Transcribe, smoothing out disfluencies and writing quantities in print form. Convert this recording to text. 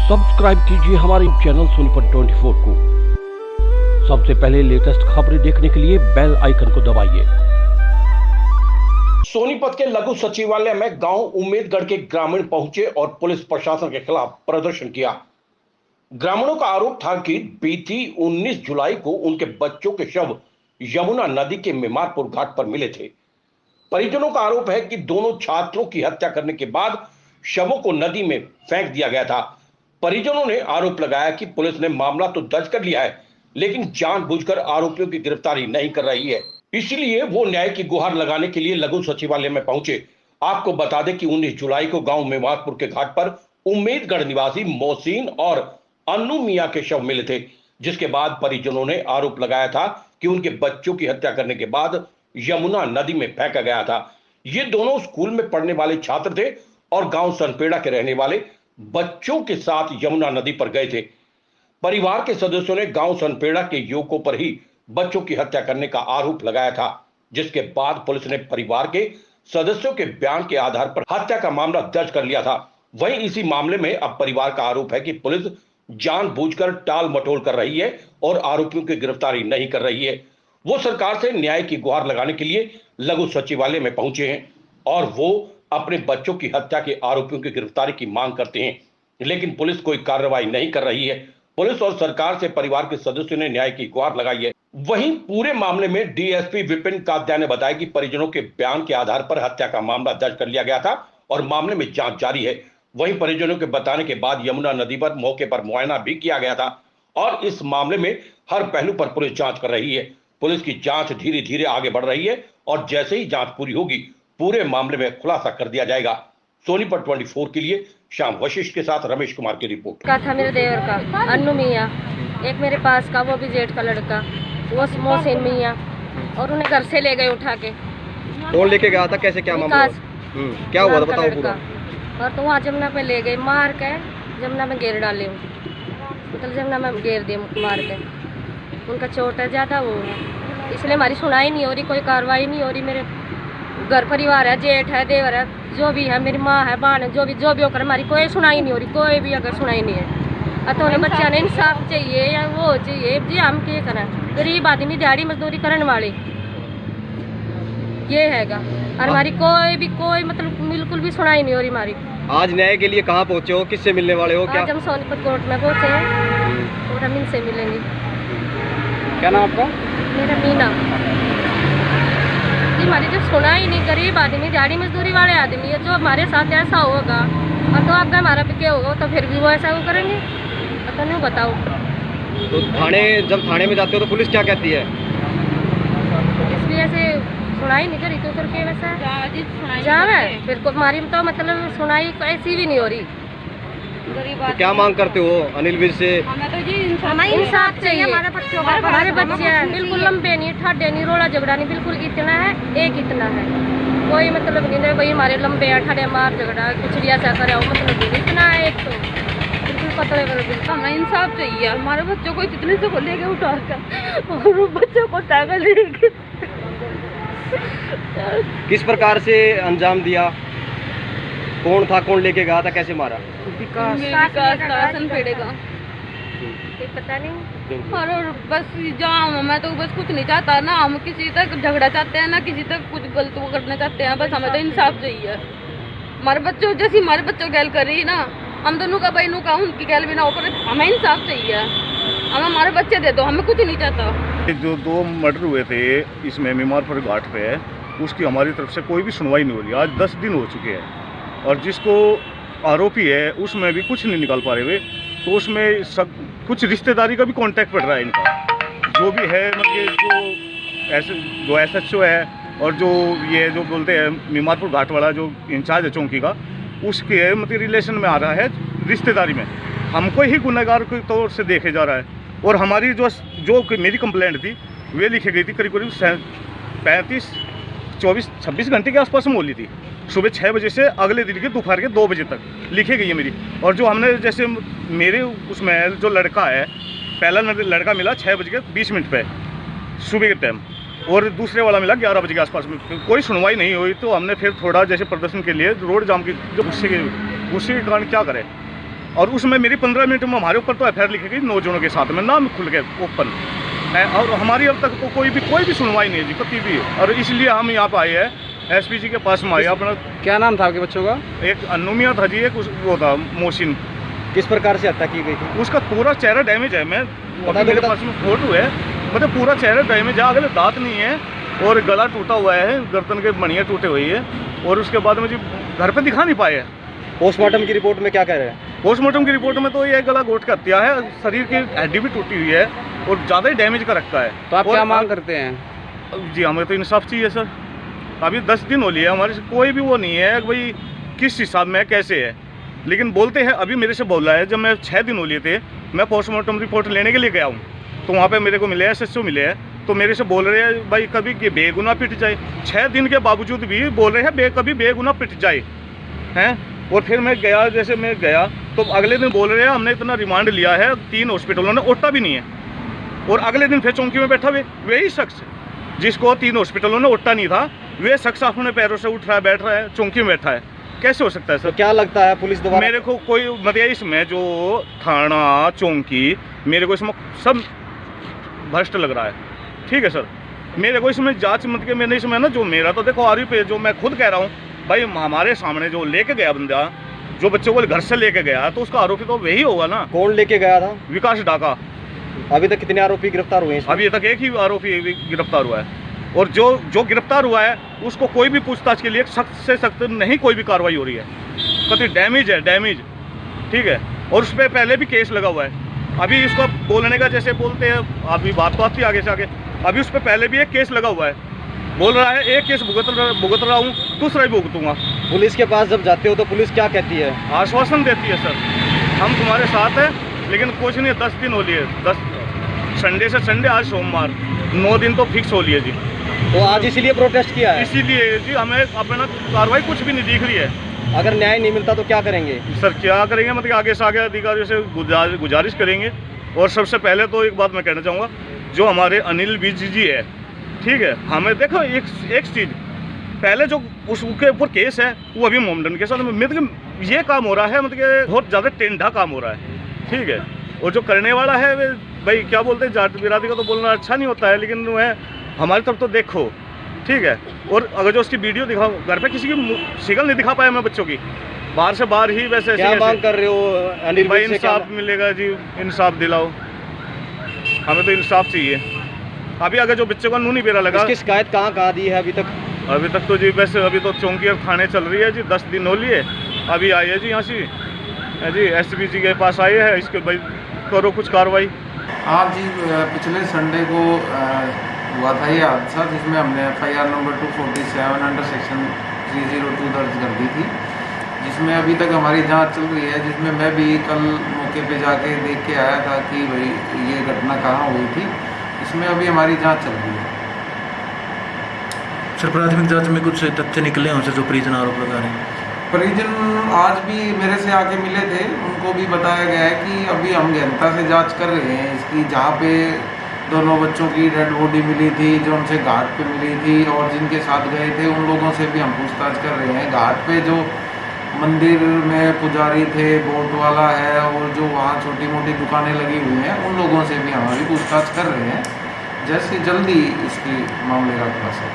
Subscribe कीजिए हमारे channel Sonipat 24 को। सबसे पहले लेटेस्ट खबरें देखने के लिए बेल आइकन को दबाइए। सोनीपत के लघु सचिवालय में गांव उम्मेदगढ़ के ग्रामीण पहुंचे और पुलिस प्रशासन के खिलाफ प्रदर्शन किया। ग्रामीणों का आरोप था कि बीती 19 जुलाई को उनके बच्चों के शव यमुना नदी के मीमारपुर घाट पर मिले थे। परिजनों का आरोप है कि दोनों छात्रों की हत्या करने के बाद शवों को नदी में फेंक दिया गया था। परिजनों ने आरोप लगाया कि पुलिस ने मामला तो दर्ज कर लिया है, लेकिन जानबूझकर आरोपियों की गिरफ्तारी नहीं कर रही है, इसलिए वो न्याय की गुहार लगाने के लिए लघु सचिवालय में पहुंचे। आपको बता दें कि 19 जुलाई को गांव मीमारपुर के घाट पर उम्मेदगढ़ निवासी मोहसिन और अन्नू मियां के शव मिले थे, जिसके बाद परिजनों ने आरोप लगाया था कि उनके बच्चों की हत्या करने के बाद यमुना नदी में फेंका गया था। ये दोनों स्कूल में पढ़ने वाले छात्र थे और गांव सनपेड़ा के रहने वाले बच्चों के साथ यमुना नदी पर गए थे। परिवार के सदस्यों ने गांव सनपेड़ा के युवकों पर ही बच्चों की हत्या करने का आरोप लगाया था, जिसके बाद पुलिस ने परिवार के सदस्यों के बयान के आधार पर हत्या का मामला दर्ज कर लिया था। वहीं इसी मामले में अब परिवार का आरोप है कि पुलिस जानबूझकर टाल मटोल कर रही है और आरोपियों की गिरफ्तारी नहीं कर रही है। वो सरकार से न्याय की गुहार लगाने के लिए लघु सचिवालय में पहुंचे हैं और वो अपने बच्चों की हत्या के आरोपियों की गिरफ्तारी की मांग करते हैं, लेकिन पुलिस कोई कार्रवाई नहीं कर रही है। पुलिस और सरकार से परिवार के सदस्यों ने न्याय की गुहार लगाई है। वहीं पूरे मामले में डीएसपी विपिन कात्यायन ने बताया कि परिजनों के बयान के आधार पर हत्या का मामला दर्ज कर लिया गया था और मामले में जांच जारी है। वहीं परिजनों के बताने के बाद यमुना नदी पर मौके पर मुआयना भी किया गया था और इस मामले में हर पहलू पर पुलिस जांच कर रही है। पुलिस की जांच धीरे धीरे आगे बढ़ रही है और जैसे ही जांच पूरी होगी पूरे मामले में खुलासा कर दिया जाएगा। सोनीपत 24 के लिए श्याम वशिष्ठ के साथ रमेश कुमार की रिपोर्ट। का था मेरे देवर का अन्नू मियां, एक मेरे पास का वो भी जेठ का लड़का वो मोहसिन मियां, और उन्हें घर से ले गए उठा के। कौन लेके गया था, कैसे क्या मामला क्या हुआ था बताओ पूरा। और तो वहाँ जमुना पे ले गए, मार के जमुना में घेर डाले, मतलब जमुना में घेर दिए मार के। उनका चोट है ज़्यादा, वो इसलिए हमारी सुनाई नहीं हो रही, कोई कार्रवाई नहीं हो रही। मेरे घर परिवार है, जेठ है, देवर है, जो भी है, मेरी माँ है, बहन है, जो भी होकर हमारी कोई सुनाई नहीं हो रही, कोई भी अगर सुनाई नहीं है। तो उन्हें बच्चा ने इंसाफ चाहिए या वो चाहिए जी, हम क्या करें, गरीब आदमी दिहाड़ी मजदूरी करने वाले ये हैगा, और हमारी कोई मतलब बिल्कुल भी सुनाई नहीं हो रही हमारी। आज न्याय के लिए कहाँ पहुँचे हो, किससे मिलने वाले हो? क्या आज हम सोनीपत कोर्ट में पहुँचे हैं और हम इनसे मिलेंगे। क्या नाम आपका? मेरा मीना। हमारी जब सुनाई नहीं, गरीब आदमी दिहाड़ी मजदूरी वाले आदमी है, जो हमारे साथ ऐसा होगा और तो आपका हमारा भी क्या होगा, तो फिर भी वो ऐसा वो करेंगे, पता नहीं बताओ। तो जब थाने में जाते हो तो पुलिस क्या कहती है? इसलिए से सुनाई नहीं करी तो करके वैसा जावे फिर को हमारी तो मतलब सुनाई ऐसी भी नहीं हो रही। तो क्या मांग करते हो अनिल विज से? हमें इंसाफ चाहिए। हमारे बच्चे हैं बिल्कुल लंबे नहीं, ठाडे नहीं, रोड़ा झगड़ा नहीं, बिल्कुल इतना है, एक इतना है, कोई मतलब नहीं है भाई हमारे लंबे हैं, ठाडे मार झगड़ा कुछ भी ऐसा करे, मतलब इतना है, एक तो बिल्कुल पतले वाले। हमें इंसाफ चाहिए। हमारे बच्चों को इतने से लेके उठा कर और वो बच्चों को टागा लेके किस प्रकार से अंजाम दिया? कौन था, कौन लेके गया था, कैसे मारा? विकास पड़ेगा पता नहीं। और बस जाम, मैं तो बस कुछ नहीं चाहता ना, हम किसी तक झगड़ा चाहते हैं ना किसी तक कुछ गलत वो करना चाहते हैं, बस हमें तो इंसाफ चाहिए। हमारे बच्चों जैसी हमारे बच्चों गैल कर रही ना, हम दोनों का बहनों का उनकी गैल भी ना हो, पर हमें इंसाफ चाहिए। हमें हमारे बच्चे दे दो, हमें कुछ नहीं चाहता। जो 2 मर्डर हुए थे इसमें मीमारपुर घाट पे, उसकी हमारी तरफ से कोई भी सुनवाई नहीं हो रही। आज 10 दिन हो चुके हैं और जिसको आरोपी है उसमें भी कुछ नहीं निकाल पा रहे हुए, तो उसमें सब कुछ रिश्तेदारी का भी कांटेक्ट पड़ रहा है इनका, जो भी है मतलब जो SHO है और जो ये जो बोलते हैं मीमारपुर घाट वाला जो इंचार्ज है चौकी का, उसके मतलब रिलेशन में आ रहा है, रिश्तेदारी में हमको ही गुनहगार के तौर से देखे जा रहा है। और हमारी जो मेरी कंप्लेंट थी वे लिखी गई थी करीब 26 घंटे के आसपास में बोली थी, सुबह 6 बजे से अगले दिन के दोपहर के 2 बजे तक लिखी गई है मेरी। और जो हमने जैसे मेरे उसमें जो लड़का है, पहला लड़का मिला 6:20 पे सुबह के टाइम और दूसरे वाला मिला 11 बजे के आसपास में। कोई सुनवाई नहीं हुई तो हमने फिर थोड़ा जैसे प्रदर्शन के लिए रोड जाम की, जो गुस्से के कारण क्या करें, और उसमें मेरी 15 मिनट में हमारे ऊपर तो एफआईआर लिखी गई 9 जनों के साथ में, नाम खुल के ओपन है, और हमारी अब तक तो कोई भी सुनवाई नहीं है जी कभी भी। और इसलिए हम यहाँ पर आए हैं, एसपी जी के पास में आए। अपना क्या नाम था आपके बच्चों का? एक अनुमिया था जी, एक वो था मोहसिन। किस प्रकार से हत्या की गई थी? उसका पूरा चेहरा डैमेज है, मैं मेरे पास में फोटो है, मतलब पूरा चेहरा डैमेज है, अगले दांत नहीं है और गला टूटा हुआ है, गर्दन के मणियाँ टूटे हुई है, और उसके बाद में जी घर पे दिखा नहीं पाए हैं। पोस्टमार्टम की रिपोर्ट में क्या कह रहे हैं? पोस्टमार्टम की रिपोर्ट में तो ये गला घोट का हत्या है, शरीर की हड्डी भी टूटी हुई है और ज़्यादा ही डैमेज का रखा है। तो आप और क्या मांग करते हैं? जी हमें तो इंसाफ चाहिए सर। अभी 10 दिन हो लिए, हमारे से कोई भी वो नहीं है कि भाई किस हिसाब में कैसे है, लेकिन बोलते हैं। अभी मेरे से बोला है, जब मैं 6 दिन हो लिए थे, मैं पोस्टमार्टम रिपोर्ट लेने के लिए गया हूँ, तो वहाँ पे मेरे को मिले SHO मिले हैं, तो मेरे से बोल रहे हैं भाई कभी कि बेगुनाह पिट जाए। 6 दिन के बावजूद भी बोल रहे हैं कभी बेगुनाह पिट जाए हैं। और फिर मैं गया, जैसे मैं गया तो अगले दिन बोल रहे हैं हमने इतना रिमांड लिया है, 3 हॉस्पिटलों ने ओटा भी नहीं है। और अगले दिन फिर चौकी में बैठा हुए वही शख्स जिसको 3 हॉस्पिटलों ने ओटा नहीं था, वे शख्स अपने पैरों से उठ रहा है, बैठ रहा है, चौकी में बैठा है। कैसे हो सकता है सर? तो क्या लगता है पुलिस दोबारा? मेरे को कोई मतलब इसमें जो थाना चौकी, मेरे को इसमें सब भ्रष्ट लग रहा है। ठीक है सर, मेरे को इसमें जांच मत के, मैंने इसमें ना जो मेरा तो देखो आरोप पे जो मैं खुद कह रहा हूँ भाई, हमारे सामने जो लेके गया बंदा, जो बच्चों को घर से लेके गया, तो उसका आरोपी तो वही होगा ना। कौन लेके गया था? विकास डाका। अभी तक कितने आरोपी गिरफ्तार हुए हैं? अभी तक एक ही आरोपी गिरफ्तार हुआ है, और जो गिरफ्तार हुआ है उसको कोई भी पूछताछ के लिए सख्त से सख्त नहीं कोई भी कार्रवाई हो रही है। कति डैमेज है, डैमेज। ठीक है, और उस पर पहले भी केस लगा हुआ है। अभी इसको बोलने का जैसे बोलते हैं, अभी बात तो आती है आगे से आगे, अभी उस पर पहले भी एक केस लगा हुआ है। बोल रहा है एक केस भुगत रहा हूँ, दूसरा ही भुगतूंगा। पुलिस के पास जब जाते हो तो पुलिस क्या कहती है? आश्वासन देती है सर हम तुम्हारे साथ हैं, लेकिन कुछ नहीं। 10 दिन हो लिए, 10 संडे से संडे, आज सोमवार, 9 दिन तो फिक्स हो लिए जी। तो आज इसीलिए प्रोटेस्ट किया है? इसीलिए जी, हमें अपना कार्रवाई कुछ भी नहीं दिख रही है। अगर न्याय नहीं मिलता तो क्या करेंगे? सर क्या करेंगे, मतलब आगे से आगे अधिकारियों से गुजारिश करेंगे। और सबसे पहले तो एक बात मैं कहना चाहूँगा, जो हमारे अनिल विज जी है, ठीक है, हमें देखो एक चीज़, पहले जो उसके ऊपर केस है वो अभी मोमडन के साथ, मतलब ये काम हो रहा है, मतलब बहुत ज़्यादा टेंढा काम हो रहा है। ठीक है, और जो करने वाला है वे भाई क्या बोलते हैं, जाट बिरादरी का तो बोलना अच्छा नहीं होता है, लेकिन वो है हमारी तरफ तो देखो। ठीक है, और अगर जो उसकी वीडियो दिखाओ, घर पे किसी की शिकल नहीं दिखा पाया मैं बच्चों की, बाहर से बाहर ही वैसे क्या मांग कर रहे हो अनिल भाई? से क्या इंसाफ मिलेगा जी, इंसाफ दिलाओ, हमें तो इंसाफ चाहिए। अभी अगर जो बच्चों का नूनी बेरा लगा, इसकी शिकायत कहाँ दी है अभी तक? अभी तक तो जी वैसे अभी तो चौकी और थाने चल रही है जी, 10 दिन हो लिए। अभी आई है जी यहाँ से जी SPG जी के पास आई है, इसके भाई करो कुछ कार्रवाई। हाँ जी, पिछले संडे को हुआ था ये हादसा, जिसमें हमने FIR नंबर 247 अंडर सेक्शन 302 दर्ज कर दी थी, जिसमें अभी तक हमारी जांच चल रही है। जिसमें मैं भी कल मौके पे जाके देख के आया था कि भाई ये घटना कहाँ हुई थी। इसमें अभी हमारी जांच चल रही है। सर प्राथमिक जांच में कुछ तथ्य निकले हैं जो परिजन आरोप लगा रहे हैं? परिजन आज भी मेरे से आके मिले थे, उनको भी बताया गया है कि अभी हम गहनता से जांच कर रहे हैं इसकी। जहाँ पे दोनों बच्चों की डेड बॉडी मिली थी, जो उनसे घाट पे मिली थी, और जिनके साथ गए थे, उन लोगों से भी हम पूछताछ कर रहे हैं। घाट पे जो मंदिर में पुजारी थे, बोट वाला है, और जो वहाँ छोटी मोटी दुकानें लगी हुई हैं, उन लोगों से भी हम अभी पूछताछ कर रहे हैं, जैसे जल्दी इसकी मामले का खुलासा।